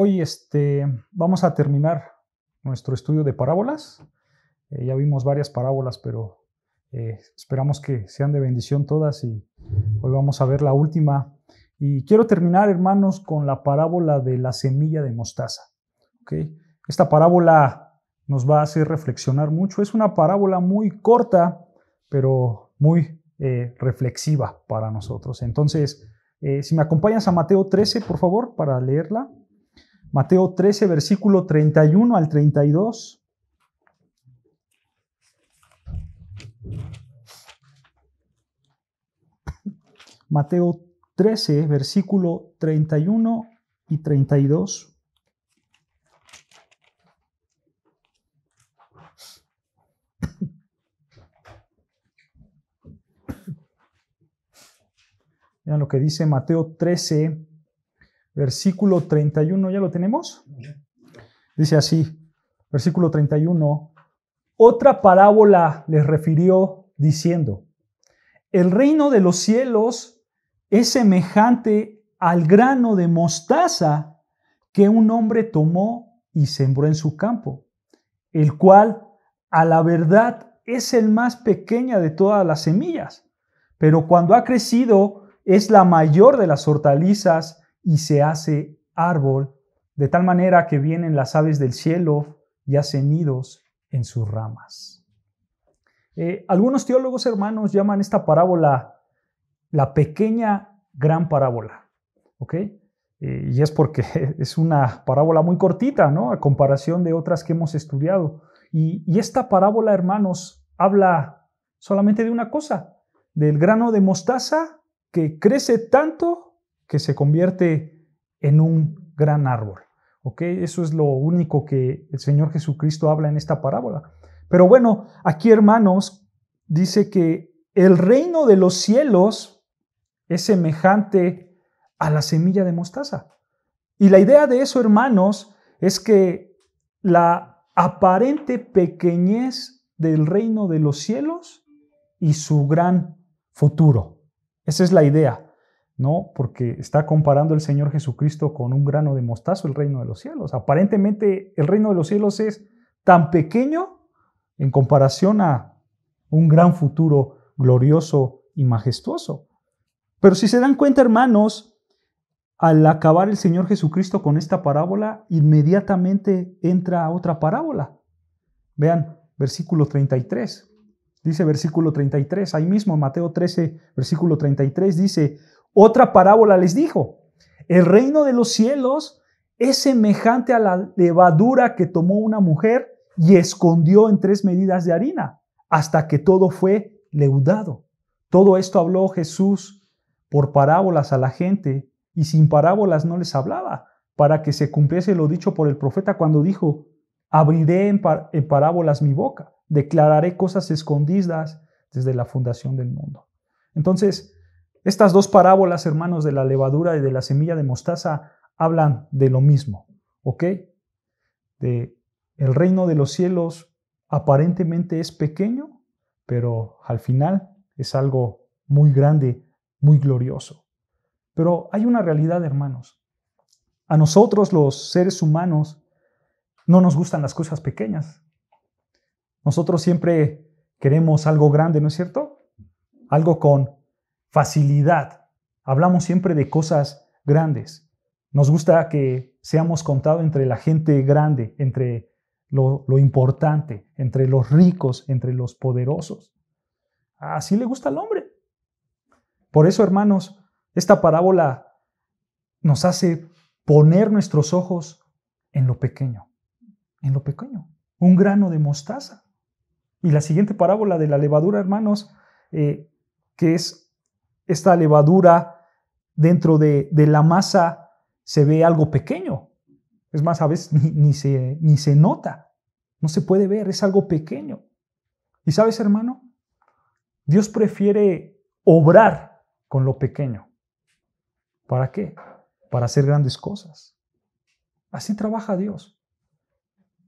Hoy vamos a terminar nuestro estudio de parábolas. Ya vimos varias parábolas, pero esperamos que sean de bendición todas y hoy vamos a ver la última. Y quiero terminar, hermanos, con la parábola de la semilla de mostaza. ¿Okay? Esta parábola nos va a hacer reflexionar mucho. Es una parábola muy corta, pero muy reflexiva para nosotros. Entonces, si me acompañas a Mateo 13, por favor, para leerla. Mateo 13, versículo 31 al 32. Mateo 13, versículo 31 y 32. Vean lo que dice Mateo 13, versículo 31. ¿Ya lo tenemos? Dice así, versículo 31. Otra parábola les refirió diciendo: el reino de los cielos es semejante al grano de mostaza que un hombre tomó y sembró en su campo, el cual, a la verdad, es el más pequeña de todas las semillas, pero cuando ha crecido es la mayor de las hortalizas y se hace árbol, de tal manera que vienen las aves del cielo y hacen nidos en sus ramas. Algunos teólogos, hermanos, llaman esta parábola la pequeña gran parábola, ¿ok? Y es porque es una parábola muy cortita, ¿no? A comparación de otras que hemos estudiado. Y esta parábola, hermanos, habla solamente de una cosa, del grano de mostaza que crece tanto que se convierte en un gran árbol, ¿ok? Eso es lo único que el Señor Jesucristo habla en esta parábola. Pero bueno, aquí, hermanos, dice que el reino de los cielos es semejante a la semilla de mostaza. Y la idea de eso, hermanos, es que la aparente pequeñez del reino de los cielos y su gran futuro. Esa es la idea, ¿no? Porque está comparando el Señor Jesucristo con un grano de mostaza, el reino de los cielos. Aparentemente, el reino de los cielos es tan pequeño en comparación a un gran futuro glorioso y majestuoso. Pero si se dan cuenta, hermanos, al acabar el Señor Jesucristo con esta parábola, inmediatamente entra a otra parábola. Vean, versículo 33. Dice versículo 33, ahí mismo, Mateo 13, versículo 33, dice: otra parábola les dijo: el reino de los cielos es semejante a la levadura que tomó una mujer y escondió en 3 medidas de harina, hasta que todo fue leudado. Todo esto habló Jesús por parábolas a la gente, y sin parábolas no les hablaba, para que se cumpliese lo dicho por el profeta cuando dijo: abriré en parábolas mi boca, declararé cosas escondidas desde la fundación del mundo. Entonces, estas dos parábolas, hermanos, de la levadura y de la semilla de mostaza, hablan de lo mismo, ¿ok? De el reino de los cielos aparentemente es pequeño, pero al final es algo muy grande, muy glorioso. Pero hay una realidad, hermanos. A nosotros, los seres humanos, no nos gustan las cosas pequeñas. Nosotros siempre queremos algo grande, ¿no es cierto? Algo con facilidad. Hablamos siempre de cosas grandes. Nos gusta que seamos contados entre la gente grande, entre lo importante, entre los ricos, entre los poderosos. Así le gusta al hombre. Por eso, hermanos, esta parábola nos hace poner nuestros ojos en lo pequeño. En lo pequeño, un grano de mostaza. Y la siguiente parábola de la levadura, hermanos, que es esta levadura dentro de la masa, se ve algo pequeño. Es más, a veces ni se nota, no se puede ver, es algo pequeño. ¿Y sabes, hermano? Dios prefiere obrar con lo pequeño. ¿Para qué? Para hacer grandes cosas. Así trabaja Dios.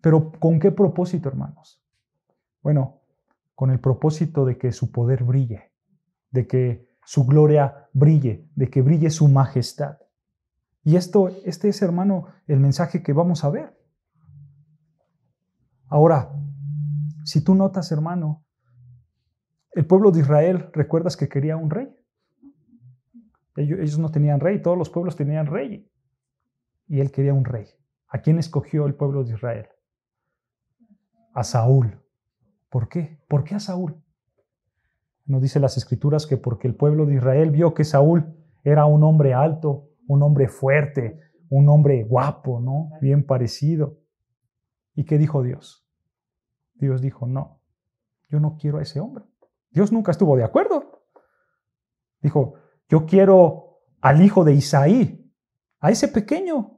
¿Pero con qué propósito, hermanos? Bueno, con el propósito de que su poder brille, de que su gloria brille, de que brille su majestad. Y este es, hermano, el mensaje que vamos a ver. Ahora, si tú notas, hermano, el pueblo de Israel, ¿recuerdas que quería un rey? Ellos no tenían rey, todos los pueblos tenían rey. Y él quería un rey. ¿A quién escogió el pueblo de Israel? A Saúl. ¿Por qué? ¿Por qué a Saúl? Nos dice las Escrituras que porque el pueblo de Israel vio que Saúl era un hombre alto, un hombre fuerte, un hombre guapo, ¿no? Bien parecido. ¿Y qué dijo Dios? Dios dijo, no, yo no quiero a ese hombre. Dios nunca estuvo de acuerdo. Dijo, yo quiero al hijo de Isaí, a ese pequeño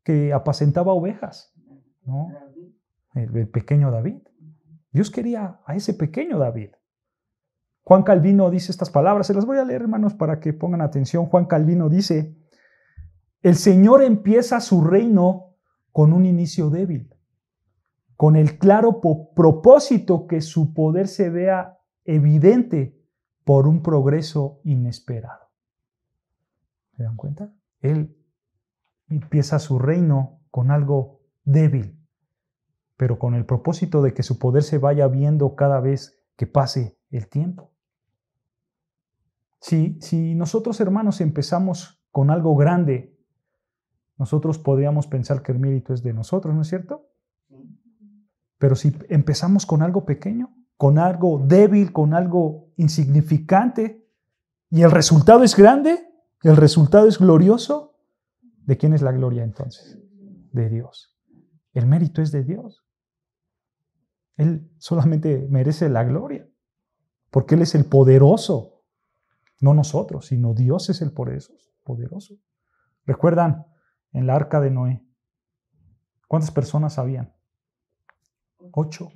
que apacentaba ovejas, ¿no? El pequeño David. Dios quería a ese pequeño David. Juan Calvino dice estas palabras, se las voy a leer, hermanos, para que pongan atención. Juan Calvino dice, el Señor empieza su reino con un inicio débil, con el claro propósito que su poder se vea evidente por un progreso inesperado. ¿Se dan cuenta? Él empieza su reino con algo débil, pero con el propósito de que su poder se vaya viendo cada vez que pase el tiempo. Si nosotros, hermanos, empezamos con algo grande, nosotros podríamos pensar que el mérito es de nosotros, ¿no es cierto? Pero si empezamos con algo pequeño, con algo débil, con algo insignificante, y el resultado es grande, el resultado es glorioso, ¿de quién es la gloria entonces? De Dios. El mérito es de Dios. Él solamente merece la gloria, porque Él es el poderoso. No nosotros, sino Dios es el poderoso. ¿Recuerdan en la arca de Noé? ¿Cuántas personas habían? 8.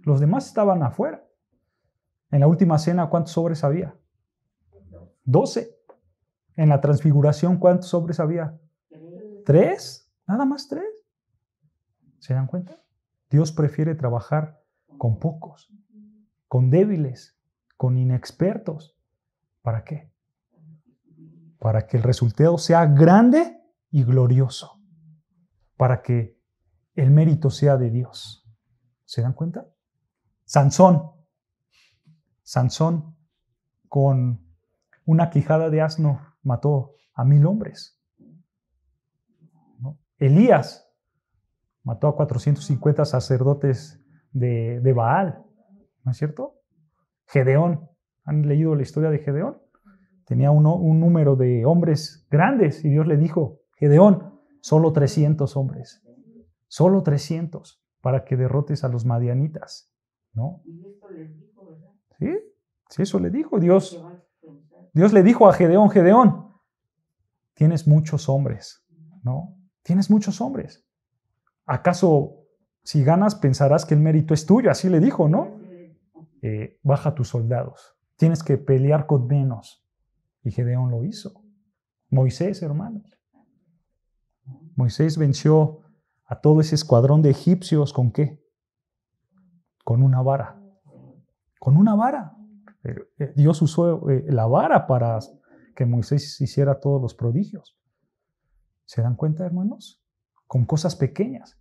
Los demás estaban afuera. En la última cena, ¿cuántos hombres había? 12. En la transfiguración, ¿cuántos hombres había? 3. Nada más 3. ¿Se dan cuenta? Dios prefiere trabajar con pocos, con débiles, con inexpertos. ¿Para qué? Para que el resultado sea grande y glorioso. Para que el mérito sea de Dios. ¿Se dan cuenta? Sansón con una quijada de asno mató a 1000 hombres. ¿No? Elías mató a 450 sacerdotes de Baal. ¿No es cierto? Gedeón, ¿han leído la historia de Gedeón? Tenía un número de hombres grandes y Dios le dijo, Gedeón, solo 300 hombres, solo 300 para que derrotes a los madianitas, ¿no? Sí, eso le dijo Dios. Dios le dijo a Gedeón, Gedeón, tienes muchos hombres, ¿no? Tienes muchos hombres. ¿Acaso si ganas pensarás que el mérito es tuyo? Así le dijo, ¿no? Baja tus soldados. Tienes que pelear con menos. Y Gedeón lo hizo. Moisés, hermanos. Moisés venció a todo ese escuadrón de egipcios. ¿Con qué? Con una vara. Con una vara. Dios usó la vara para que Moisés hiciera todos los prodigios. ¿Se dan cuenta, hermanos? Con cosas pequeñas.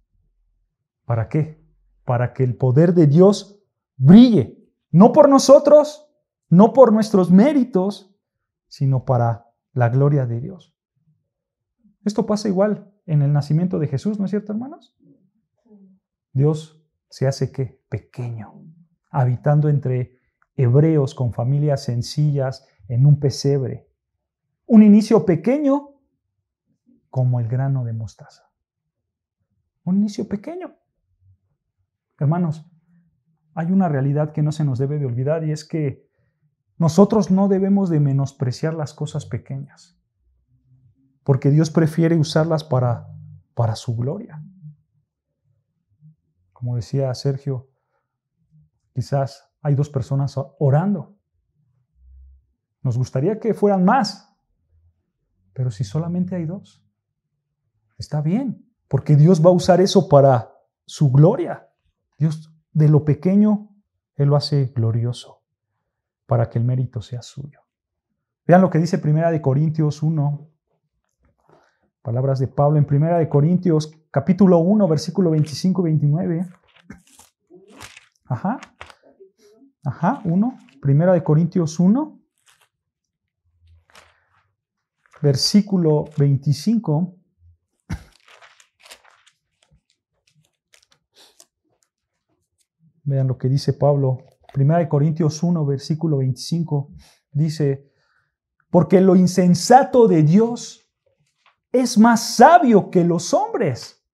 ¿Para qué? Para que el poder de Dios brille. No por nosotros, no por nuestros méritos, sino para la gloria de Dios. Esto pasa igual en el nacimiento de Jesús, ¿no es cierto, hermanos? Dios se hace ¿qué? Pequeño, habitando entre hebreos con familias sencillas en un pesebre. Un inicio pequeño como el grano de mostaza. Un inicio pequeño. Hermanos, hay una realidad que no se nos debe de olvidar y es que nosotros no debemos de menospreciar las cosas pequeñas, porque Dios prefiere usarlas para su gloria. Como decía Sergio, quizás hay 2 personas orando. Nos gustaría que fueran más, pero si solamente hay 2, está bien, porque Dios va a usar eso para su gloria. Dios, de lo pequeño, Él lo hace glorioso para que el mérito sea suyo. Vean lo que dice 1 Corintios 1. Palabras de Pablo en 1 Corintios, capítulo 1, versículo 25 y 29. Ajá. 1. 1 Corintios 1, versículo 25. Vean lo que dice Pablo. 1 Corintios 1, versículo 25. Dice, porque lo insensato de Dios es más sabio que los hombres,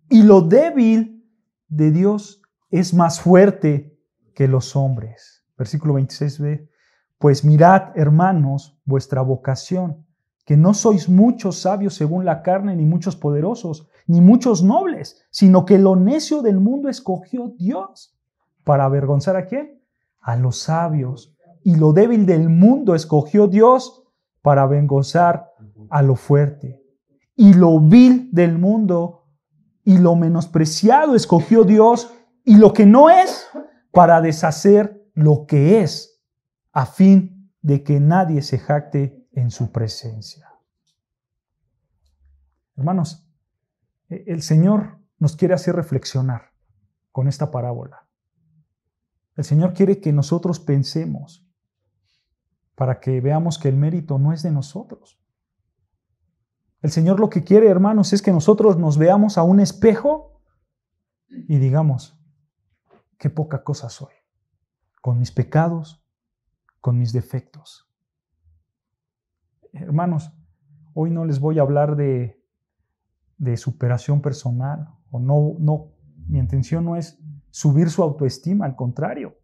y lo débil de Dios es más fuerte que los hombres. Versículo 26b. Pues mirad, hermanos, vuestra vocación, que no sois muchos sabios según la carne, ni muchos poderosos, ni muchos nobles, sino que lo necio del mundo escogió Dios. ¿Para avergonzar a quién? A los sabios. Y lo débil del mundo escogió Dios para avergonzar a lo fuerte. Y lo vil del mundo y lo menospreciado escogió Dios, y lo que no es, para deshacer lo que es, a fin de que nadie se jacte en su presencia. Hermanos, el Señor nos quiere hacer reflexionar con esta parábola. El Señor quiere que nosotros pensemos para que veamos que el mérito no es de nosotros. El Señor lo que quiere, hermanos, es que nosotros nos veamos a un espejo y digamos, qué poca cosa soy, con mis pecados, con mis defectos. Hermanos, hoy no les voy a hablar de superación personal, o no, mi intención no es subir su autoestima, al contrario,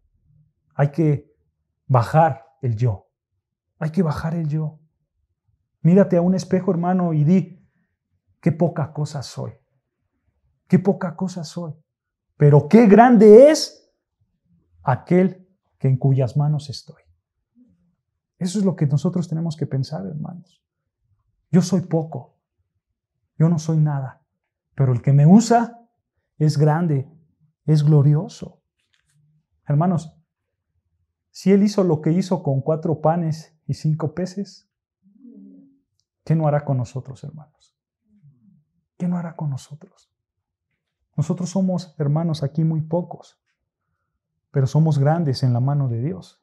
hay que bajar el yo, hay que bajar el yo. Mírate a un espejo, hermano, y di, qué poca cosa soy, qué poca cosa soy, pero qué grande es aquel que en cuyas manos estoy. Eso es lo que nosotros tenemos que pensar, hermanos. Yo soy poco, yo no soy nada, pero el que me usa es grande, es glorioso. Hermanos, si Él hizo lo que hizo con 4 panes y 5 peces, ¿qué no hará con nosotros, hermanos? ¿Qué no hará con nosotros? Nosotros somos, hermanos, aquí muy pocos, pero somos grandes en la mano de Dios.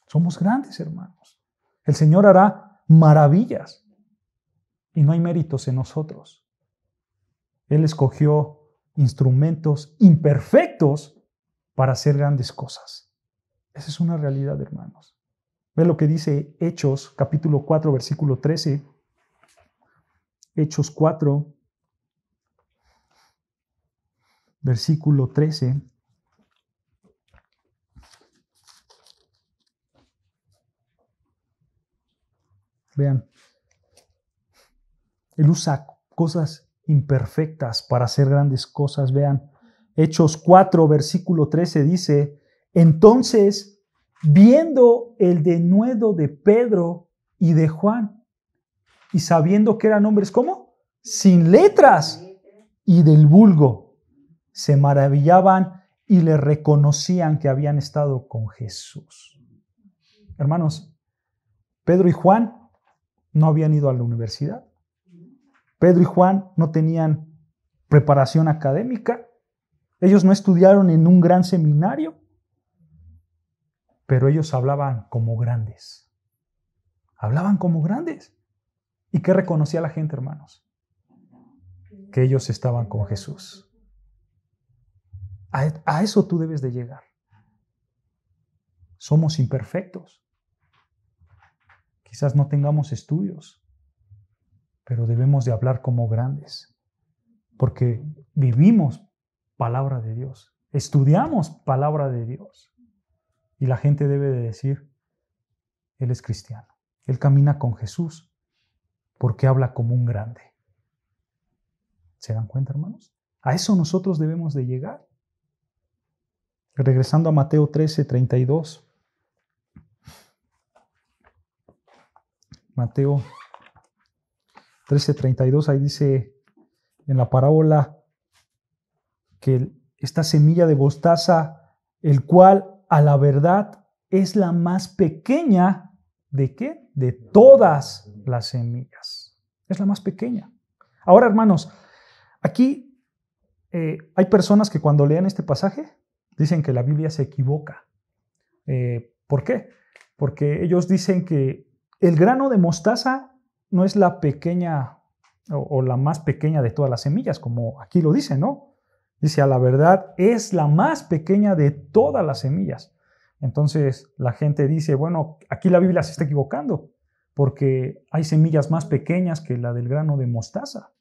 Somos grandes, hermanos. El Señor hará maravillas y no hay méritos en nosotros. Él escogió instrumentos imperfectos para hacer grandes cosas. Esa es una realidad, hermanos. Ve lo que dice Hechos, capítulo 4, versículo 13. Hechos 4, versículo 13. Vean, Él usa cosas imperfectas para hacer grandes cosas. Vean, Hechos 4, versículo 13 dice, entonces, viendo el denuedo de Pedro y de Juan, y sabiendo que eran hombres, ¿cómo? Sin letras, y del vulgo, se maravillaban y le reconocían que habían estado con Jesús. Hermanos, Pedro y Juan no habían ido a la universidad. Pedro y Juan no tenían preparación académica. Ellos no estudiaron en un gran seminario, pero ellos hablaban como grandes. Hablaban como grandes. ¿Y qué reconocía la gente, hermanos? Que ellos estaban con Jesús. A eso tú debes de llegar. Somos imperfectos. Quizás no tengamos estudios, pero debemos de hablar como grandes, porque vivimos palabra de Dios, estudiamos palabra de Dios, y la gente debe de decir, él es cristiano, él camina con Jesús, porque habla como un grande. ¿Se dan cuenta, hermanos? A eso nosotros debemos de llegar. Regresando a Mateo 13, 32. Mateo 13, 32, ahí dice en la parábola que esta semilla de mostaza, el cual a la verdad es la más pequeña ¿de qué? De todas las semillas. Es la más pequeña. Ahora, hermanos, aquí hay personas que cuando leen este pasaje dicen que la Biblia se equivoca. ¿Por qué? Porque ellos dicen que el grano de mostaza no es la pequeña o la más pequeña de todas las semillas, como aquí lo dice, ¿no? Dice, a la verdad, es la más pequeña de todas las semillas. Entonces la gente dice, bueno, aquí la Biblia se está equivocando, porque hay semillas más pequeñas que la del grano de mostaza.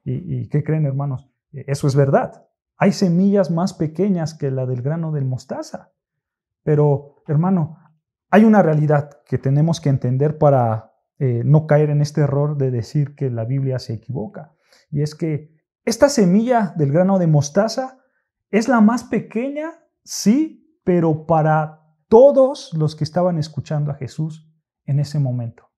¿Y qué creen, hermanos? Eso es verdad. Hay semillas más pequeñas que la del grano de mostaza. Pero, hermano, hay una realidad que tenemos que entender para no caer en este error de decir que la Biblia se equivoca. Y es que esta semilla del grano de mostaza es la más pequeña, sí, pero para todos los que estaban escuchando a Jesús en ese momento.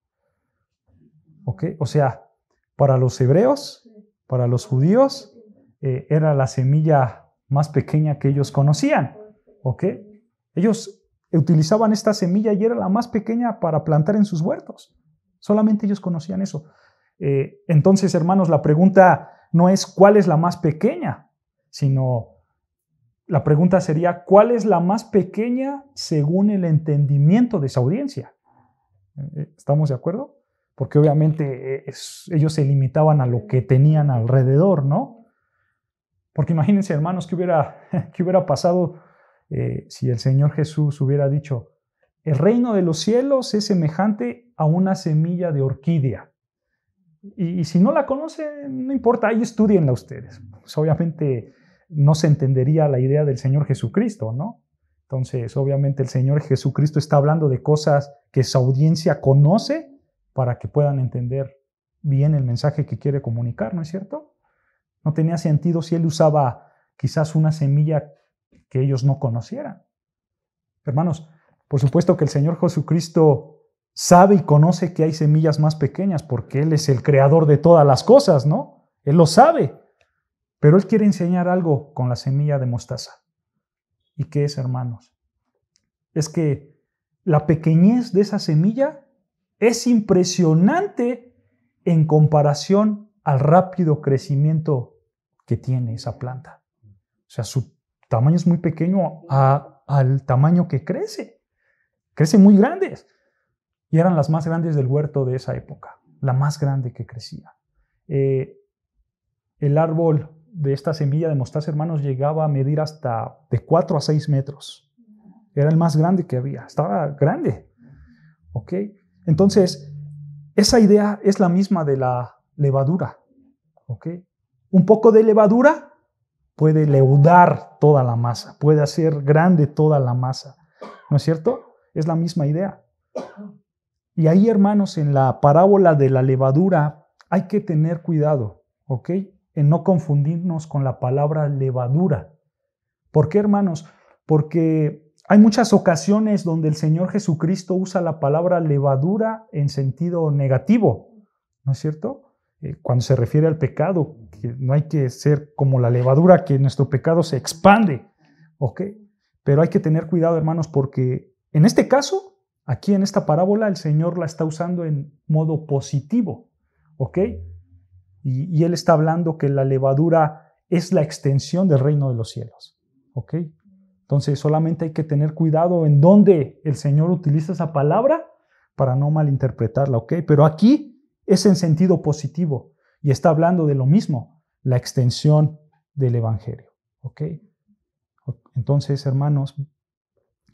¿Ok? O sea, para los hebreos, para los judíos, era la semilla más pequeña que ellos conocían. ¿Ok? Ellos utilizaban esta semilla y era la más pequeña para plantar en sus huertos. Solamente ellos conocían eso. Entonces, hermanos, la pregunta no es cuál es la más pequeña, sino la pregunta sería cuál es la más pequeña según el entendimiento de esa audiencia. ¿Estamos de acuerdo? Porque obviamente ellos se limitaban a lo que tenían alrededor, ¿no? Porque imagínense, hermanos, qué hubiera pasado si el Señor Jesús hubiera dicho, el reino de los cielos es semejante a una semilla de orquídea. Y si no la conocen, no importa, ahí estudienla ustedes. Pues obviamente no se entendería la idea del Señor Jesucristo, ¿no? Entonces, obviamente el Señor Jesucristo está hablando de cosas que su audiencia conoce para que puedan entender bien el mensaje que quiere comunicar, ¿no es cierto? No tenía sentido si Él usaba quizás una semilla que ellos no conocieran. Hermanos, por supuesto que el Señor Jesucristo sabe y conoce que hay semillas más pequeñas porque Él es el creador de todas las cosas, ¿no? Él lo sabe, pero Él quiere enseñar algo con la semilla de mostaza. ¿Y qué es, hermanos? Es que la pequeñez de esa semilla es impresionante en comparación al rápido crecimiento que tiene esa planta. O sea, su tamaño es muy pequeño al tamaño que crece. Crecen muy grandes. Y eran las más grandes del huerto de esa época. La más grande que crecía. El árbol de esta semilla de mostaza, hermanos, llegaba a medir hasta de 4 a 6 metros. Era el más grande que había. Estaba grande. ¿Ok? Entonces, esa idea es la misma de la levadura. ¿Ok? Un poco de levadura puede leudar toda la masa, puede hacer grande toda la masa. ¿No es cierto? Es la misma idea. Y ahí, hermanos, en la parábola de la levadura hay que tener cuidado, ¿ok? En no confundirnos con la palabra levadura. ¿Por qué, hermanos? Porque hay muchas ocasiones donde el Señor Jesucristo usa la palabra levadura en sentido negativo, ¿no es cierto? Cuando se refiere al pecado, que no hay que ser como la levadura, que nuestro pecado se expande, ¿ok? Pero hay que tener cuidado, hermanos, porque en este caso, aquí en esta parábola, el Señor la está usando en modo positivo, ¿ok? Y Él está hablando que la levadura es la extensión del reino de los cielos, ¿ok? Entonces solamente hay que tener cuidado en dónde el Señor utiliza esa palabra para no malinterpretarla, ¿ok? Pero aquí es en sentido positivo y está hablando de lo mismo, la extensión del Evangelio, ¿ok? Entonces, hermanos,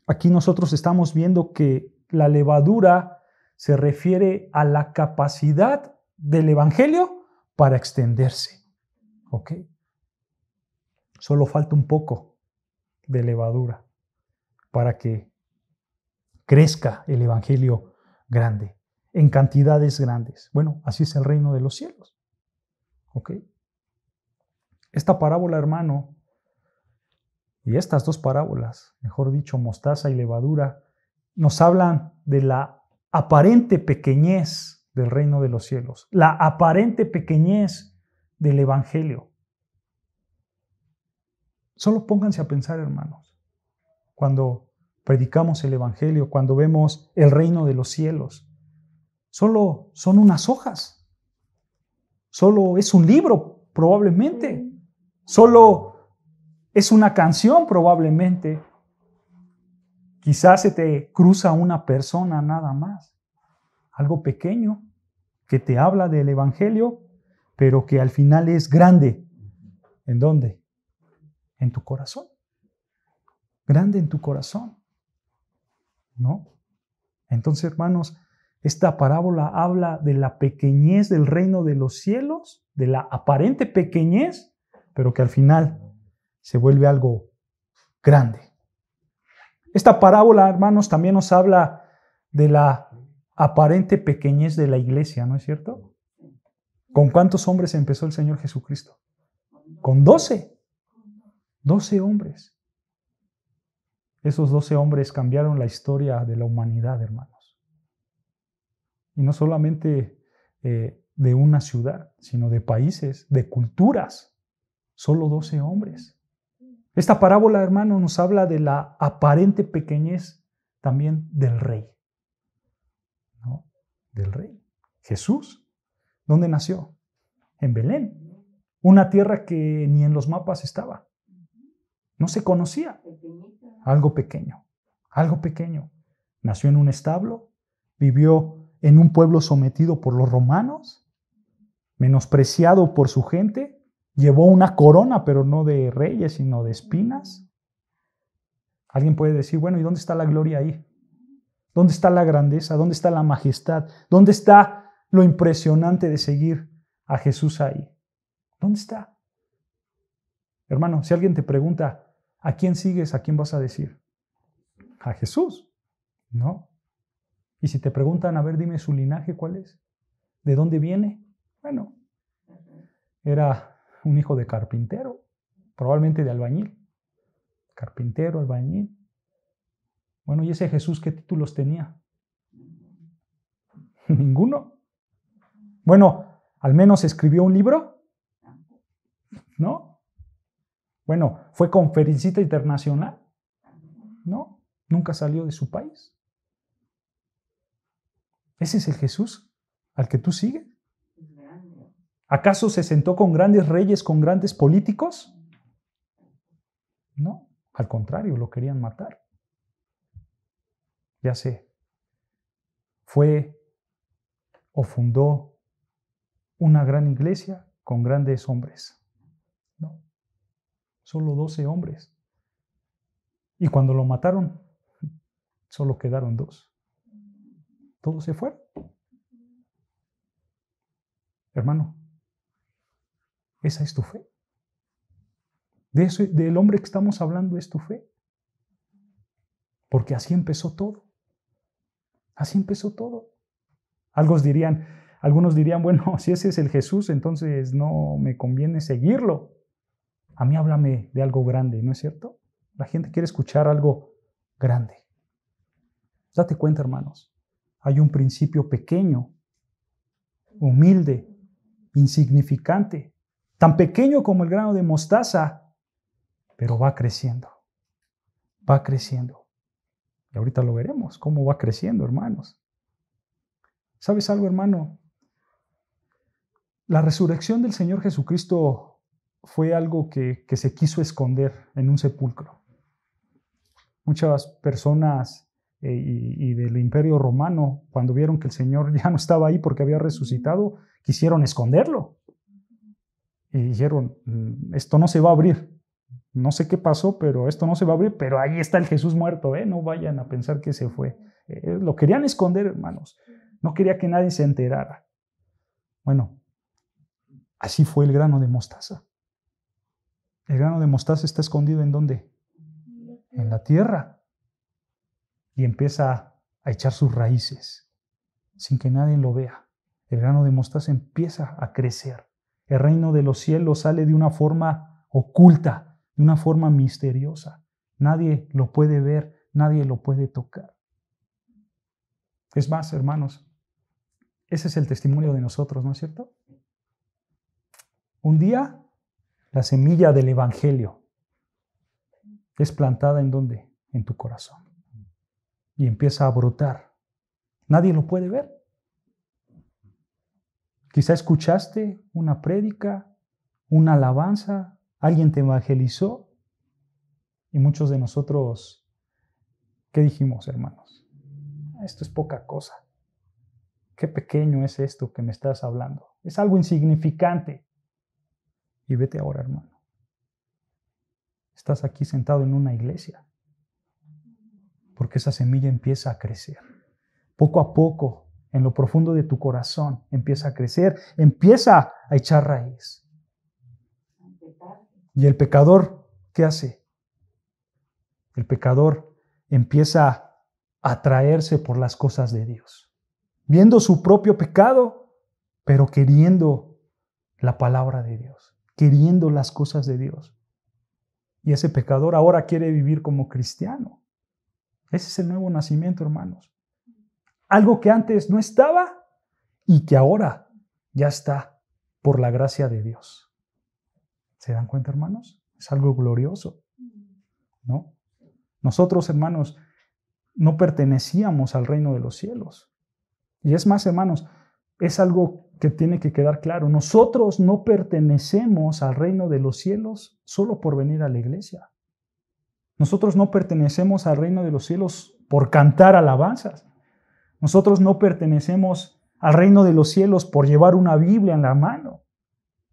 aquí nosotros estamos viendo que la levadura se refiere a la capacidad del Evangelio para extenderse, ¿ok? Solo falta un poco de levadura para que crezca el Evangelio grande, en cantidades grandes. Bueno, así es el reino de los cielos, ¿ok? Esta parábola, hermano, y estas dos parábolas, mejor dicho, mostaza y levadura, nos hablan de la aparente pequeñez del reino de los cielos, la aparente pequeñez del Evangelio. Solo pónganse a pensar, hermanos, cuando predicamos el Evangelio, cuando vemos el reino de los cielos, solo son unas hojas. Solo es un libro, probablemente. Solo es una canción, probablemente. Quizás se te cruza una persona nada más. Algo pequeño que te habla del Evangelio, pero que al final es grande. ¿En dónde? En tu corazón. Grande en tu corazón. ¿No? Entonces, hermanos, esta parábola habla de la pequeñez del reino de los cielos, de la aparente pequeñez, pero que al final se vuelve algo grande. Esta parábola, hermanos, también nos habla de la aparente pequeñez de la iglesia, ¿no es cierto? ¿Con cuántos hombres empezó el Señor Jesucristo? Con 12. 12 hombres. Esos 12 hombres cambiaron la historia de la humanidad, hermanos. Y no solamente de una ciudad, sino de países, de culturas. Solo 12 hombres. Esta parábola, hermano, nos habla de la aparente pequeñez también del rey. ¿No? Del rey. Jesús. ¿Dónde nació? En Belén. Una tierra que ni en los mapas estaba. No se conocía. Algo pequeño. Algo pequeño. Nació en un establo. Vivió en un pueblo sometido por los romanos. Menospreciado por su gente. Llevó una corona, pero no de reyes, sino de espinas. Alguien puede decir, bueno, ¿y dónde está la gloria ahí? ¿Dónde está la grandeza? ¿Dónde está la majestad? ¿Dónde está lo impresionante de seguir a Jesús ahí? ¿Dónde está? Hermano, si alguien te pregunta, ¿a quién sigues? ¿A quién vas a decir? A Jesús, ¿no? Y si te preguntan, a ver, dime su linaje, ¿cuál es? ¿De dónde viene? Bueno, era un hijo de carpintero, probablemente de albañil. Carpintero, albañil. Bueno, ¿y ese Jesús qué títulos tenía? Ninguno. Bueno, ¿al menos escribió un libro? ¿No? Bueno, ¿fue conferencista internacional? No, nunca salió de su país. ¿Ese es el Jesús al que tú sigues? ¿Acaso se sentó con grandes reyes, con grandes políticos? No, al contrario, lo querían matar. Ya sé, fue o fundó una gran iglesia con grandes hombres. No, solo 12 hombres. Y cuando lo mataron, solo quedaron 2. Todos se fueron. Hermano, esa es tu fe. Del hombre que estamos hablando es tu fe. Porque así empezó todo. Así empezó todo. Algunos dirían, bueno, si ese es el Jesús, entonces no me conviene seguirlo. A mí háblame de algo grande, ¿no es cierto? La gente quiere escuchar algo grande. Date cuenta, hermanos. Hay un principio pequeño, humilde, insignificante, tan pequeño como el grano de mostaza, pero va creciendo. Va creciendo. Y ahorita lo veremos, cómo va creciendo, hermanos. ¿Sabes algo, hermano? La resurrección del Señor Jesucristo fue algo que se quiso esconder en un sepulcro. Muchas personas y del Imperio Romano, cuando vieron que el Señor ya no estaba ahí porque había resucitado, quisieron esconderlo. Y dijeron, esto no se va a abrir. No sé qué pasó, pero esto no se va a abrir, pero ahí está el Jesús muerto, no vayan a pensar que se fue. Lo querían esconder, hermanos. No quería que nadie se enterara. Bueno, así fue el grano de mostaza. El grano de mostaza está escondido ¿en dónde? En la tierra. Y empieza a echar sus raíces sin que nadie lo vea. El grano de mostaza empieza a crecer. El reino de los cielos sale de una forma oculta, de una forma misteriosa. Nadie lo puede ver, nadie lo puede tocar. Es más, hermanos, ese es el testimonio de nosotros, ¿no es cierto? Un día, la semilla del Evangelio es plantada ¿en dónde? En tu corazón. y empieza a brotar. Nadie lo puede ver. Quizá escuchaste una prédica, una alabanza, alguien te evangelizó y muchos de nosotros, ¿qué dijimos, hermanos? Esto es poca cosa. Qué pequeño es esto que me estás hablando. Es algo insignificante. Y vete ahora, hermano. Estás aquí sentado en una iglesia porque esa semilla empieza a crecer. Poco a poco, en lo profundo de tu corazón, empieza a crecer, empieza a echar raíz. Y el pecador, ¿qué hace? El pecador empieza a atraerse por las cosas de Dios, viendo su propio pecado, pero queriendo la palabra de Dios, queriendo las cosas de Dios. Y ese pecador ahora quiere vivir como cristiano. Ese es el nuevo nacimiento, hermanos. Algo que antes no estaba y que ahora ya está por la gracia de Dios. ¿Se dan cuenta, hermanos? Es algo glorioso, ¿no? Nosotros, hermanos, no pertenecíamos al reino de los cielos. Y es más, hermanos, es algo que tiene que quedar claro. Nosotros no pertenecemos al reino de los cielos solo por venir a la iglesia. Nosotros no pertenecemos al reino de los cielos por cantar alabanzas. Nosotros no pertenecemos al reino de los cielos por llevar una Biblia en la mano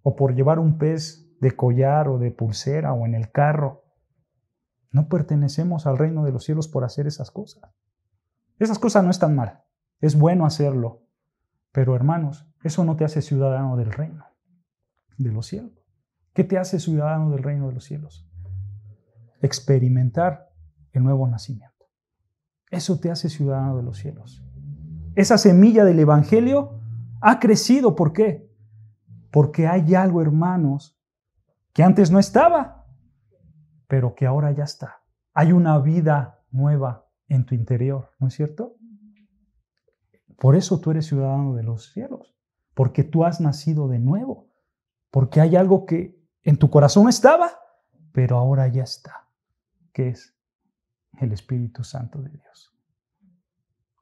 o por llevar un pez de collar o de pulsera o en el carro. No pertenecemos al reino de los cielos por hacer esas cosas. Esas cosas no están mal. Es bueno hacerlo. Pero, hermanos, eso no te hace ciudadano del reino de los cielos. ¿Qué te hace ciudadano del reino de los cielos? Experimentar el nuevo nacimiento. Eso te hace ciudadano de los cielos. Esa semilla del evangelio ha crecido. ¿Por qué? Porque hay algo, hermanos, que antes no estaba, pero que ahora ya está. Hay una vida nueva en tu interior, ¿no es cierto? Por eso tú eres ciudadano de los cielos, porque tú has nacido de nuevo, porque hay algo que en tu corazón estaba, pero ahora ya está, que es el Espíritu Santo de Dios.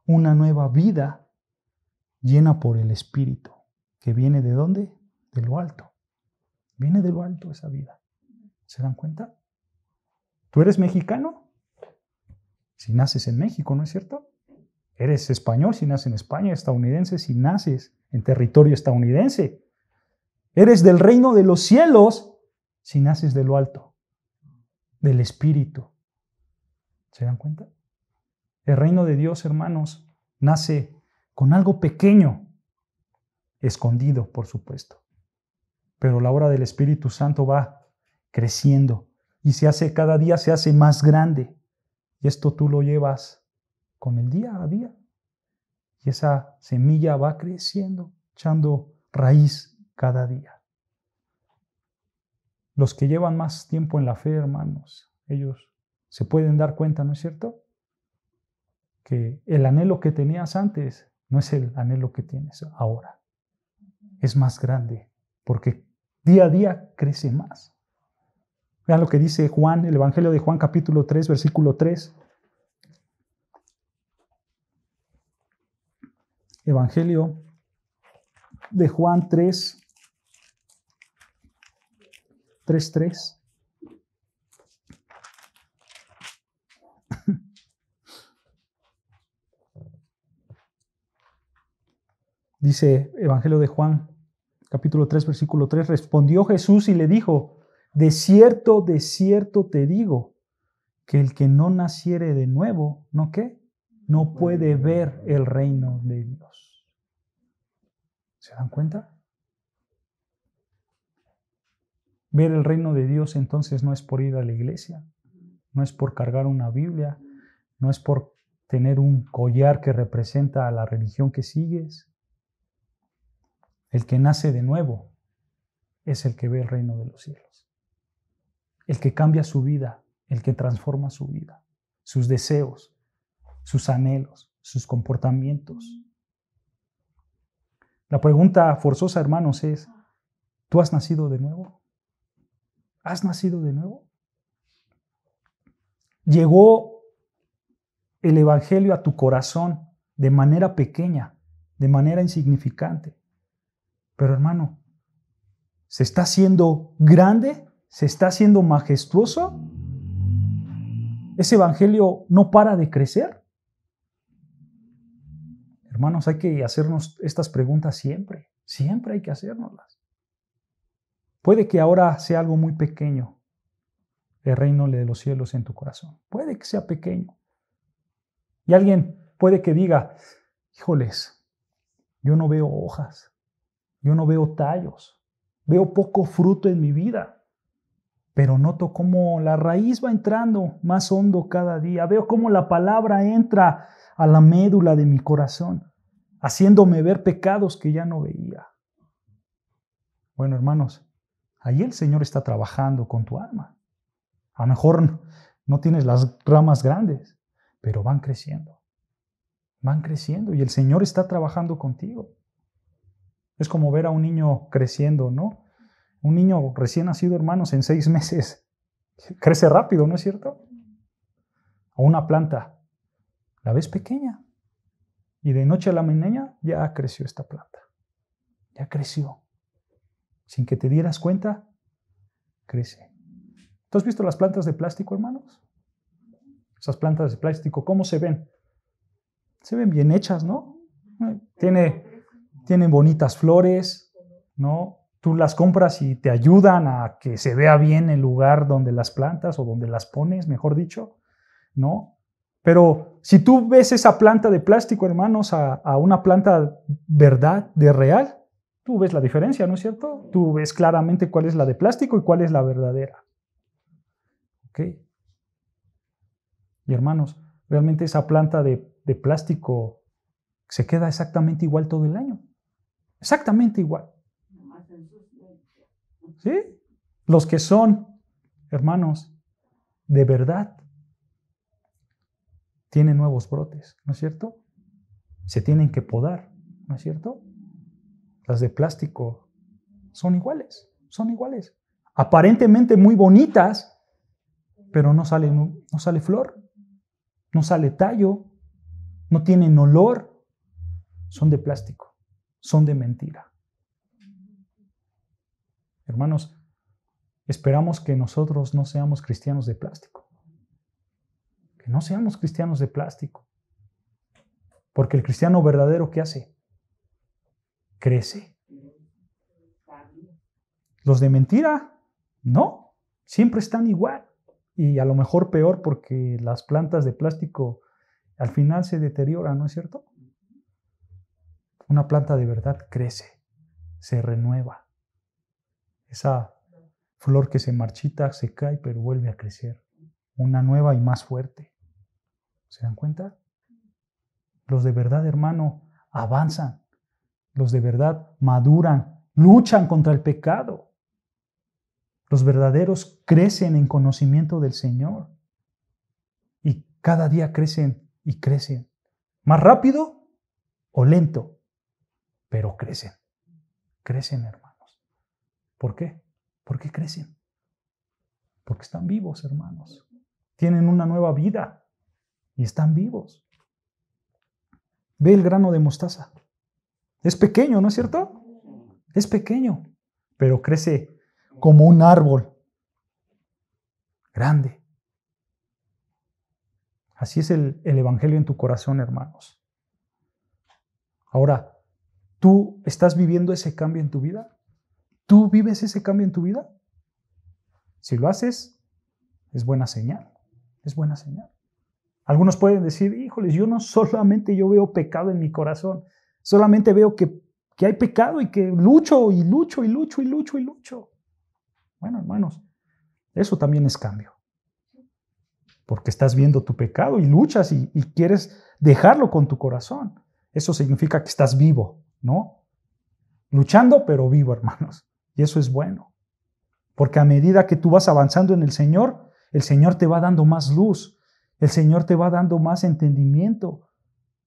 Una nueva vida llena por el Espíritu, que viene ¿de dónde? De lo alto. Viene de lo alto esa vida. ¿Se dan cuenta? ¿Tú eres mexicano? Si naces en México, ¿no es cierto? Eres español si naces en España, estadounidense si naces en territorio estadounidense. Eres del reino de los cielos si naces de lo alto, del Espíritu. ¿Se dan cuenta? El reino de Dios, hermanos, nace con algo pequeño, escondido, por supuesto. Pero la obra del Espíritu Santo va creciendo y cada día se hace más grande. Y esto tú lo llevas con el día a día. Y esa semilla va creciendo, echando raíz cada día. Los que llevan más tiempo en la fe, hermanos, ellos se pueden dar cuenta, ¿no es cierto? Que el anhelo que tenías antes no es el anhelo que tienes ahora. Es más grande, porque día a día crece más. Vean lo que dice Juan, el Evangelio de Juan, capítulo 3, versículo 3. Evangelio de Juan 3, 3. Dice Evangelio de Juan, capítulo 3, versículo 3, respondió Jesús y le dijo, de cierto te digo, que el que no naciere de nuevo, ¿no qué? No puede ver el reino de Dios. ¿Se dan cuenta? Ver el reino de Dios entonces no es por ir a la iglesia, no es por cargar una Biblia, no es por tener un collar que representa a la religión que sigues. El que nace de nuevo es el que ve el reino de los cielos. El que cambia su vida, el que transforma su vida, sus deseos, sus anhelos, sus comportamientos. La pregunta forzosa, hermanos, es, ¿tú has nacido de nuevo? ¿Has nacido de nuevo? Llegó el evangelio a tu corazón de manera pequeña, de manera insignificante. Pero hermano, ¿se está haciendo grande? ¿Se está haciendo majestuoso? ¿Ese evangelio no para de crecer? Hermanos, hay que hacernos estas preguntas siempre. Siempre hay que hacérnoslas. Puede que ahora sea algo muy pequeño, el reino de los cielos en tu corazón. Puede que sea pequeño. Y alguien puede que diga, híjoles, yo no veo hojas, yo no veo tallos, veo poco fruto en mi vida, pero noto cómo la raíz va entrando más hondo cada día. Veo cómo la palabra entra a la médula de mi corazón, haciéndome ver pecados que ya no veía. Bueno, hermanos, ahí el Señor está trabajando con tu alma. A lo mejor no tienes las ramas grandes, pero van creciendo. Van creciendo y el Señor está trabajando contigo. Es como ver a un niño creciendo, ¿no? Un niño recién nacido, hermanos, en 6 meses crece rápido, ¿no es cierto? O una planta, la ves pequeña y de noche a la mañana ya creció esta planta. Ya creció. Sin que te dieras cuenta, crece. ¿Tú has visto las plantas de plástico, hermanos? Esas plantas de plástico, ¿cómo se ven? Se ven bien hechas, ¿no? Tienen bonitas flores, ¿no? Tú las compras y te ayudan a que se vea bien el lugar donde las plantas o donde las pones, mejor dicho, ¿no? Pero si tú ves esa planta de plástico, hermanos, a una planta verdad, de real, tú ves la diferencia, ¿no es cierto? Tú ves claramente cuál es la de plástico y cuál es la verdadera. ¿Ok? Y hermanos, realmente esa planta de plástico se queda exactamente igual todo el año. Exactamente igual. ¿Sí? Los que son, hermanos, de verdad, tienen nuevos brotes, ¿no es cierto? Se tienen que podar, ¿no es cierto? Las de plástico son iguales, son iguales. Aparentemente muy bonitas, pero no sale flor, no sale tallo, no tienen olor. Son de plástico, son de mentira. Hermanos, esperamos que nosotros no seamos cristianos de plástico. Que no seamos cristianos de plástico. Porque el cristiano verdadero, ¿qué hace? Crece. Los de mentira, no, siempre están igual. Y a lo mejor peor porque las plantas de plástico al final se deterioran, ¿no es cierto? Una planta de verdad crece, se renueva. Esa flor que se marchita, se cae, pero vuelve a crecer. Una nueva y más fuerte. ¿Se dan cuenta? Los de verdad, hermano, avanzan. Los de verdad maduran, luchan contra el pecado. Los verdaderos crecen en conocimiento del Señor. Y cada día crecen y crecen. ¿Más rápido o lento? Pero crecen. Crecen, hermanos. ¿Por qué? ¿Por qué crecen? Porque están vivos, hermanos. Tienen una nueva vida y están vivos. Ve el grano de mostaza. Es pequeño, ¿no es cierto? Es pequeño, pero crece como un árbol grande. Así es el evangelio en tu corazón, hermanos. Ahora, ¿tú estás viviendo ese cambio en tu vida? ¿Tú vives ese cambio en tu vida? Si lo haces, es buena señal. Es buena señal. Algunos pueden decir, híjoles, yo veo pecado en mi corazón. Solamente veo que hay pecado y que lucho. Bueno, hermanos, eso también es cambio. Porque estás viendo tu pecado y luchas y quieres dejarlo con tu corazón. Eso significa que estás vivo, ¿no? Luchando, pero vivo, hermanos. Y eso es bueno. Porque a medida que tú vas avanzando en el Señor te va dando más luz. El Señor te va dando más entendimiento.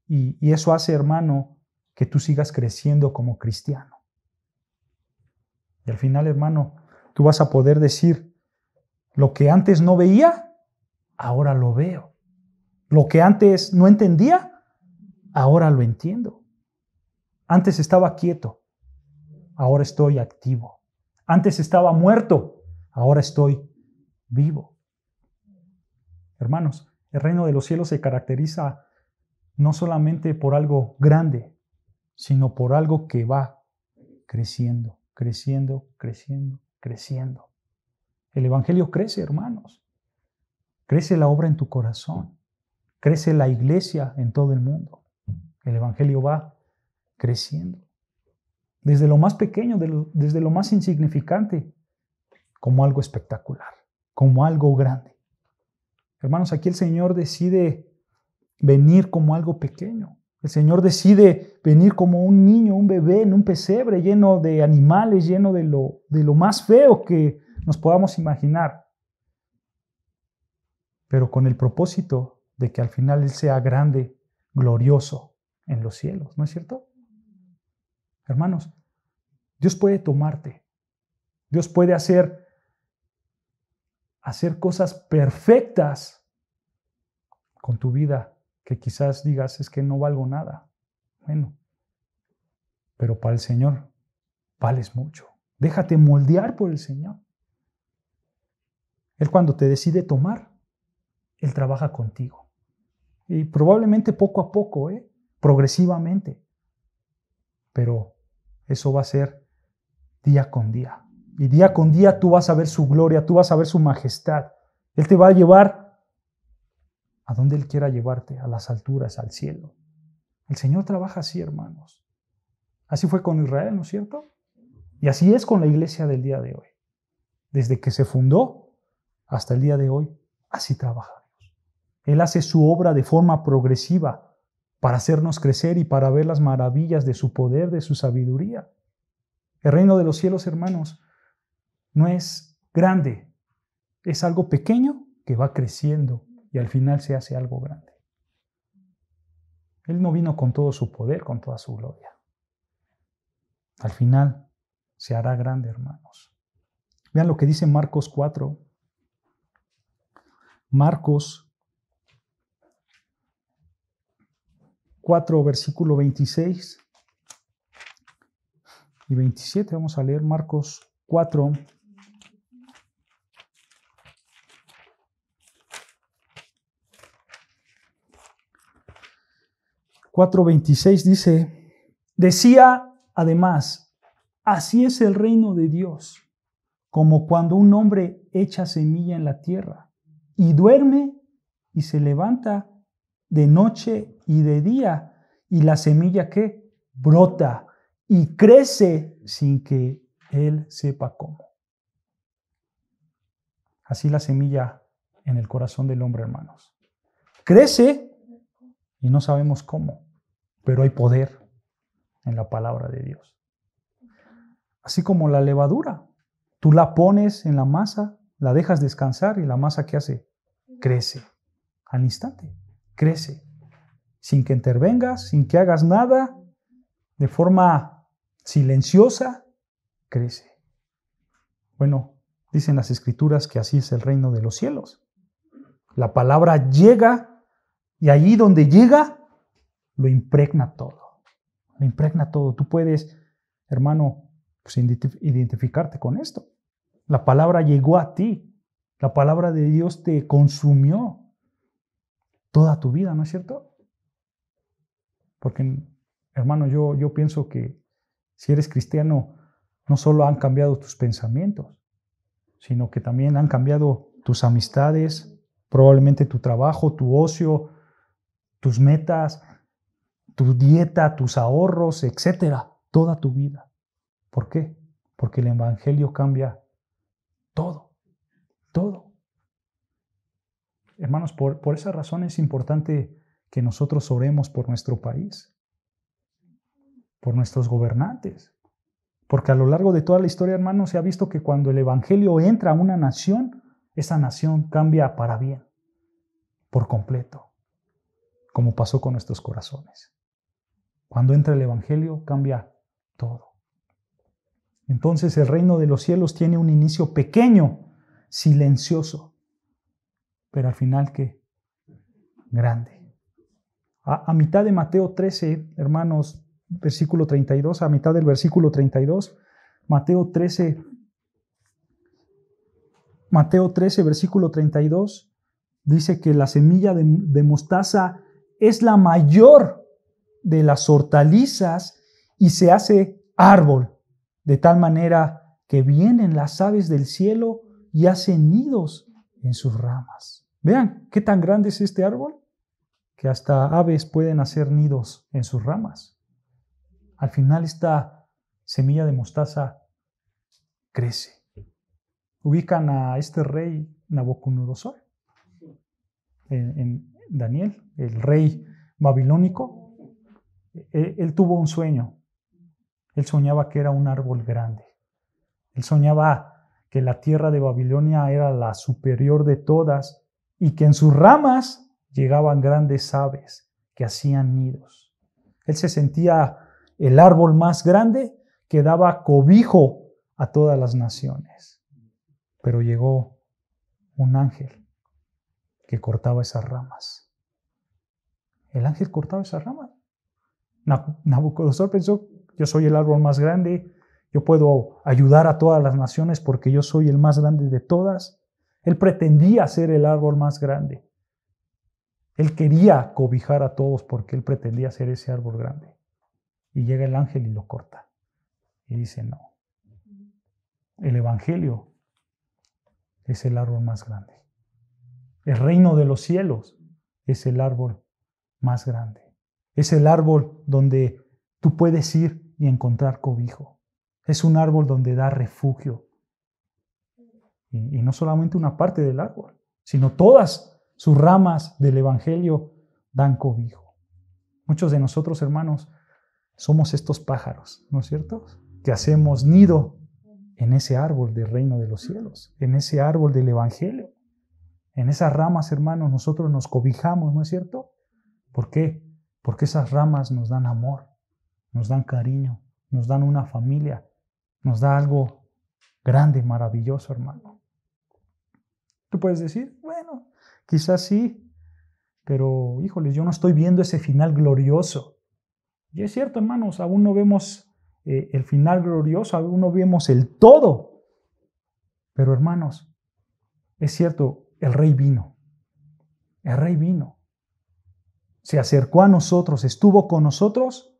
Y eso hace, hermano, que tú sigas creciendo como cristiano. Y al final, hermano, tú vas a poder decir, lo que antes no veía, ahora lo veo. Lo que antes no entendía, ahora lo entiendo. Antes estaba quieto, ahora estoy activo. Antes estaba muerto, ahora estoy vivo. Hermanos, el reino de los cielos se caracteriza no solamente por algo grande, sino por algo que va creciendo, creciendo, creciendo, creciendo. El evangelio crece, hermanos. Crece la obra en tu corazón. Crece la iglesia en todo el mundo. El evangelio va creciendo. Desde lo más pequeño, desde lo más insignificante, como algo espectacular, como algo grande. Hermanos, aquí el Señor decide venir como algo pequeño. El Señor decide venir como un niño, un bebé en un pesebre lleno de animales, lleno de lo más feo que nos podamos imaginar. Pero con el propósito de que al final Él sea grande, glorioso en los cielos, ¿no es cierto? Hermanos, Dios puede tomarte. Dios puede hacer cosas perfectas con tu vida, que quizás digas, es que no valgo nada. Bueno, pero para el Señor vales mucho. Déjate moldear por el Señor. Él cuando te decide tomar, Él trabaja contigo. Y probablemente poco a poco, progresivamente. Pero eso va a ser día con día. Y día con día tú vas a ver su gloria, tú vas a ver su majestad. Él te va a llevar a donde Él quiera llevarte, a las alturas, al cielo. El Señor trabaja así, hermanos. Así fue con Israel, ¿no es cierto? Y así es con la iglesia del día de hoy. Desde que se fundó hasta el día de hoy, así trabaja Dios. Él hace su obra de forma progresiva para hacernos crecer y para ver las maravillas de su poder, de su sabiduría. El reino de los cielos, hermanos, no es grande, es algo pequeño que va creciendo y al final se hace algo grande. Él no vino con todo su poder, con toda su gloria. Al final se hará grande, hermanos. Vean lo que dice Marcos 4. Marcos 4, versículo 26 y 27. Vamos a leer Marcos 4. Dice, decía además, así es el reino de Dios, como cuando un hombre echa semilla en la tierra y duerme y se levanta de noche y de día, y la semilla ¿qué? Brota y crece sin que él sepa cómo. Así la semilla en el corazón del hombre, hermanos. Crece y no sabemos cómo, pero hay poder en la palabra de Dios. Así como la levadura, tú la pones en la masa, la dejas descansar y la masa ¿qué hace? Crece al instante, crece, sin que intervengas, sin que hagas nada, de forma silenciosa, crece. Bueno, dicen las Escrituras que así es el reino de los cielos. La palabra llega y allí donde llega, lo impregna todo. Lo impregna todo. Tú puedes, hermano, pues identificarte con esto. La palabra llegó a ti. La palabra de Dios te consumió toda tu vida, ¿no es cierto? Porque, hermano, yo pienso que si eres cristiano, no solo han cambiado tus pensamientos, sino que también han cambiado tus amistades, probablemente tu trabajo, tu ocio, tus metas, tu dieta, tus ahorros, etcétera, toda tu vida. ¿Por qué? Porque el evangelio cambia todo, todo. Hermanos, por esa razón es importante que nosotros oremos por nuestro país, por nuestros gobernantes. Porque a lo largo de toda la historia, hermanos, se ha visto que cuando el evangelio entra a una nación, esa nación cambia para bien, por completo, como pasó con nuestros corazones. Cuando entra el evangelio, cambia todo. Entonces el reino de los cielos tiene un inicio pequeño, silencioso, pero al final, ¿qué? grande. A mitad de Mateo 13, hermanos, versículo 32, a mitad del versículo 32, Mateo 13, versículo 32, dice que la semilla de mostaza es la mayor de las hortalizas y se hace árbol, de tal manera que vienen las aves del cielo y hacen nidos en sus ramas. Vean qué tan grande es este árbol, que hasta aves pueden hacer nidos en sus ramas. Al final esta semilla de mostaza crece. Ubican a este rey Nabucodonosor en Daniel, el rey babilónico. Él tuvo un sueño. Él soñaba que era un árbol grande. Él soñaba que la tierra de Babilonia era la superior de todas y que en sus ramas llegaban grandes aves que hacían nidos. Él se sentía el árbol más grande que daba cobijo a todas las naciones. Pero llegó un ángel que cortaba esas ramas. El ángel cortaba esas ramas. Nabucodonosor pensó: yo soy el árbol más grande, yo puedo ayudar a todas las naciones porque yo soy el más grande de todas. Él pretendía ser el árbol más grande. Él quería cobijar a todos porque él pretendía ser ese árbol grande. Y llega el ángel y lo corta. Y dice: no. El evangelio es el árbol más grande. El reino de los cielos es el árbol más grande. Es el árbol donde tú puedes ir y encontrar cobijo. Es un árbol donde da refugio. Y no solamente una parte del árbol, sino todas sus ramas del evangelio dan cobijo. Muchos de nosotros, hermanos, somos estos pájaros, ¿no es cierto? Que hacemos nido en ese árbol del reino de los cielos, en ese árbol del evangelio. En esas ramas, hermanos, nosotros nos cobijamos, ¿no es cierto? ¿Por qué? Porque esas ramas nos dan amor, nos dan cariño, nos dan una familia, nos da algo grande, maravilloso, hermano. Tú puedes decir: bueno, quizás sí, pero híjoles, yo no estoy viendo ese final glorioso. Y es cierto, hermanos, aún no vemos el final glorioso, aún no vemos el todo. Pero, hermanos, es cierto, el rey vino. El rey vino. Se acercó a nosotros, estuvo con nosotros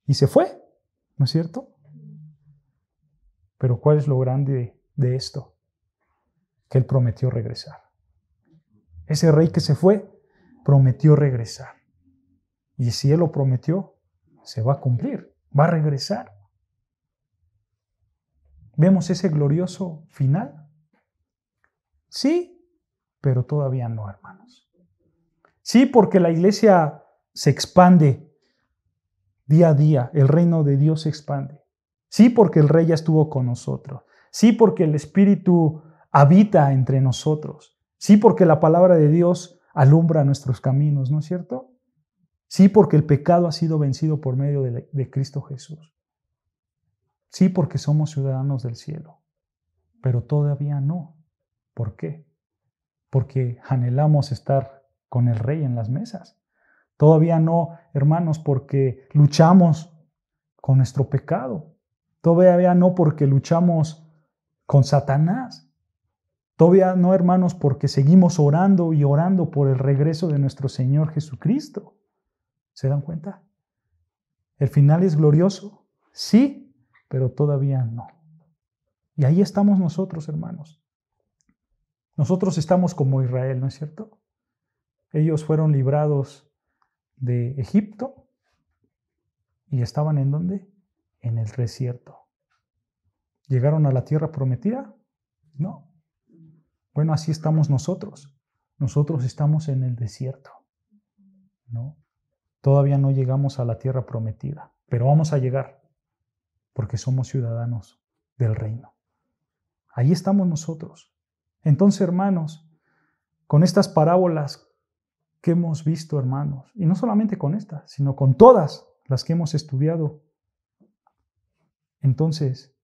y se fue, ¿no es cierto? Pero ¿cuál es lo grande de esto? Que él prometió regresar. Ese rey que se fue prometió regresar. Y si él lo prometió, se va a cumplir, va a regresar. ¿Vemos ese glorioso final? Sí, pero todavía no, hermanos. Sí, porque la iglesia se expande día a día, el reino de Dios se expande. Sí, porque el rey ya estuvo con nosotros. Sí, porque el Espíritu habita entre nosotros. Sí, porque la palabra de Dios alumbra nuestros caminos, ¿no es cierto? Sí, porque el pecado ha sido vencido por medio de Cristo Jesús. Sí, porque somos ciudadanos del cielo. Pero todavía no. ¿Por qué? Porque anhelamos estar con el Rey en las mesas. Todavía no, hermanos, porque luchamos con nuestro pecado. Todavía no, porque luchamos con Satanás. Todavía no, hermanos, porque seguimos orando y orando por el regreso de nuestro Señor Jesucristo. ¿Se dan cuenta? ¿El final es glorioso? Sí, pero todavía no. Y ahí estamos nosotros, hermanos. Nosotros estamos como Israel, ¿no es cierto? Ellos fueron librados de Egipto y estaban ¿en dónde? En el desierto. ¿Llegaron a la tierra prometida? No. Bueno, así estamos nosotros. Nosotros estamos en el desierto, ¿no? Todavía no llegamos a la tierra prometida, pero vamos a llegar porque somos ciudadanos del reino. Ahí estamos nosotros. Entonces, hermanos, con estas parábolas que hemos visto, hermanos, y no solamente con estas, sino con todas las que hemos estudiado, entonces,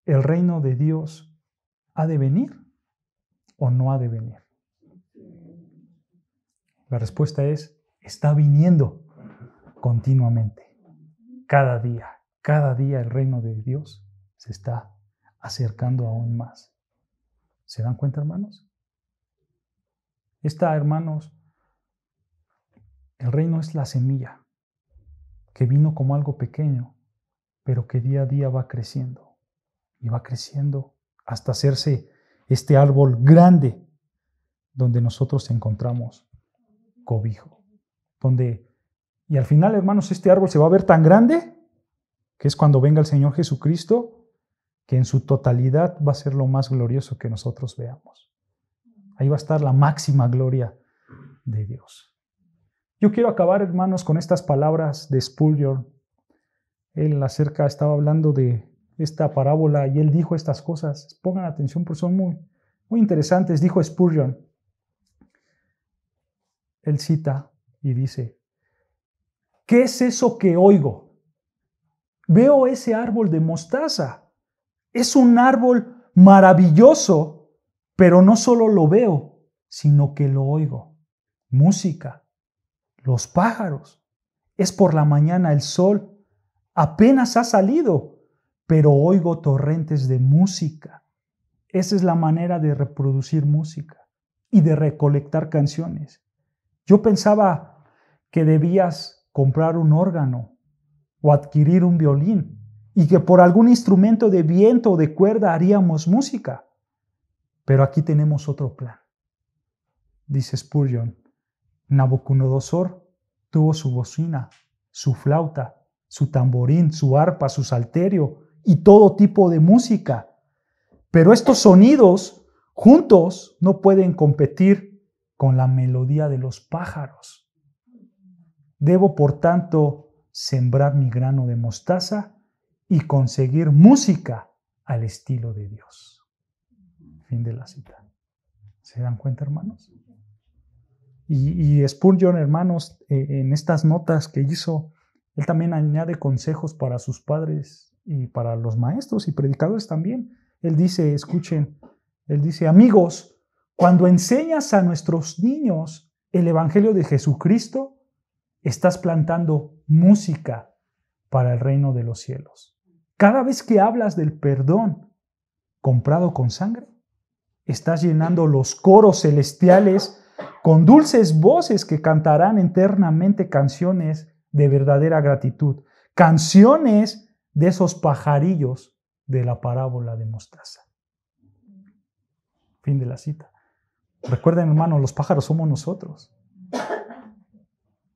¿el reino de Dios ha de venir o no ha de venir? La respuesta es, está viniendo continuamente. Cada día el reino de Dios se está acercando aún más. ¿Se dan cuenta, hermanos? Hermanos, el reino es la semilla que vino como algo pequeño, pero que día a día va creciendo y va creciendo hasta hacerse este árbol grande donde nosotros encontramos cobijo. Y al final, hermanos, este árbol se va a ver tan grande que es cuando venga el Señor Jesucristo, que en su totalidad va a ser lo más glorioso que nosotros veamos. Ahí va a estar la máxima gloria de Dios. Yo quiero acabar, hermanos, con estas palabras de Spurgeon. Él estaba hablando de esta parábola y él dijo estas cosas. Pongan atención porque son muy, muy interesantes. Dijo Spurgeon. Él cita y dice, ¿qué es eso que oigo? Veo ese árbol de mostaza. Es un árbol maravilloso, pero no solo lo veo, sino que lo oigo. Música, los pájaros. Es por la mañana el sol. Apenas ha salido, pero oigo torrentes de música. Esa es la manera de reproducir música y de recolectar canciones. Yo pensaba que debías comprar un órgano o adquirir un violín y que por algún instrumento de viento o de cuerda haríamos música. Pero aquí tenemos otro plan. Dice Spurgeon, Nabucodonosor tuvo su bocina, su flauta, su tamborín, su arpa, su salterio y todo tipo de música. Pero estos sonidos juntos no pueden competir con la melodía de los pájaros. Debo, por tanto, sembrar mi grano de mostaza y conseguir música al estilo de Dios. Fin de la cita. ¿Se dan cuenta, hermanos? Y Spurgeon, hermanos, en estas notas que hizo, él también añade consejos para sus padres y para los maestros y predicadores también. Él dice, escuchen, él dice, amigos, cuando enseñas a nuestros niños el Evangelio de Jesucristo, estás plantando música para el reino de los cielos. Cada vez que hablas del perdón comprado con sangre, estás llenando los coros celestiales con dulces voces que cantarán eternamente canciones de verdadera gratitud, canciones de esos pajarillos de la parábola de mostaza. Fin de la cita. Recuerden, hermanos, los pájaros somos nosotros,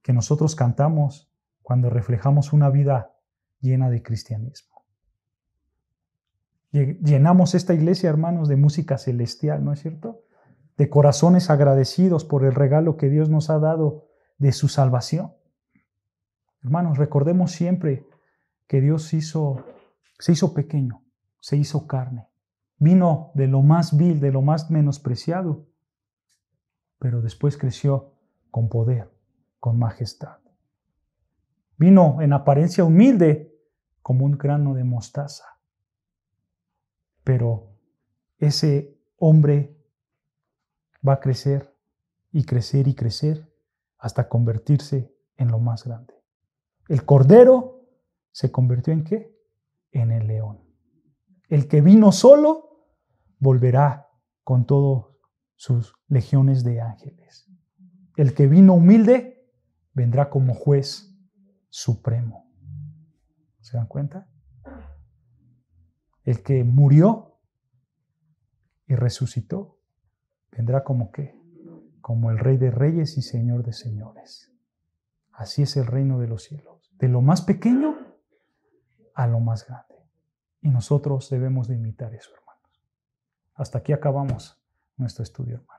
que nosotros cantamos cuando reflejamos una vida llena de cristianismo. Llenamos esta iglesia, hermanos, de música celestial, ¿no es cierto? De corazones agradecidos por el regalo que Dios nos ha dado de su salvación. Hermanos, recordemos siempre que Dios se hizo pequeño, se hizo carne. Vino de lo más vil, de lo más menospreciado, pero después creció con poder, con majestad. Vino en apariencia humilde como un grano de mostaza, pero ese hombre va a crecer y crecer y crecer hasta convertirse en lo más grande. El cordero se convirtió ¿en qué? En el león. El que vino solo volverá con todas sus legiones de ángeles. El que vino humilde vendrá como juez supremo. ¿Se dan cuenta? El que murió y resucitó vendrá como ¿qué? Como el Rey de Reyes y Señor de Señores. Así es el reino de los cielos, de lo más pequeño a lo más grande. Y nosotros debemos de imitar eso, hermanos. Hasta aquí acabamos nuestro estudio, hermanos.